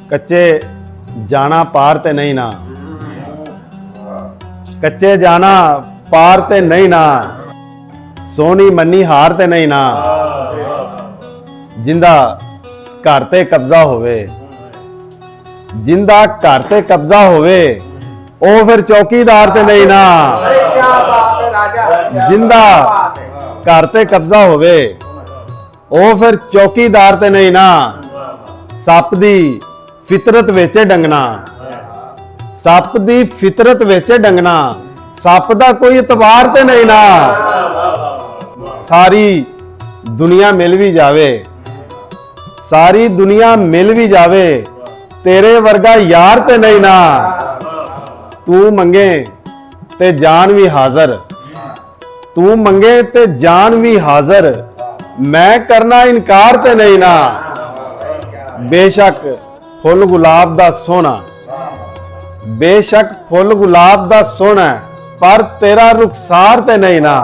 कच्चे जाना पार ते नहीं ना, कच्चे जाना पार ते नहीं ना, सोनी मन्नी हार ते नहीं ना, जिंदा घर ते कब्जा होवे, जिंदा घर ते कब्जा होवे ओ फिर चौकीदार ते नहीं ना। क्या बात है राजा, जिंदा क्या बात है। घर ते कब्जा होवे ओ फिर चौकीदार ते नहीं ना। सप दी फितरत विच डंगना, सप दी फितरत विच डंगना, सप दा कोई इतबार ते नहीं ना। सारी दुनिया मिल भी जावे, सारी दुनिया मिल भी जावे, तेरे वर्गा यार ते नहीं ना। तू मंगे ते जान भी हाजर, तू मंगे ते जान भी हाजर, मैं करना इनकार ते नहीं ना। बेशक फुल गुलाब दा सोना, बेशक फुल गुलाब दा सोना, पर तेरा रुखसार ते नहीं ना।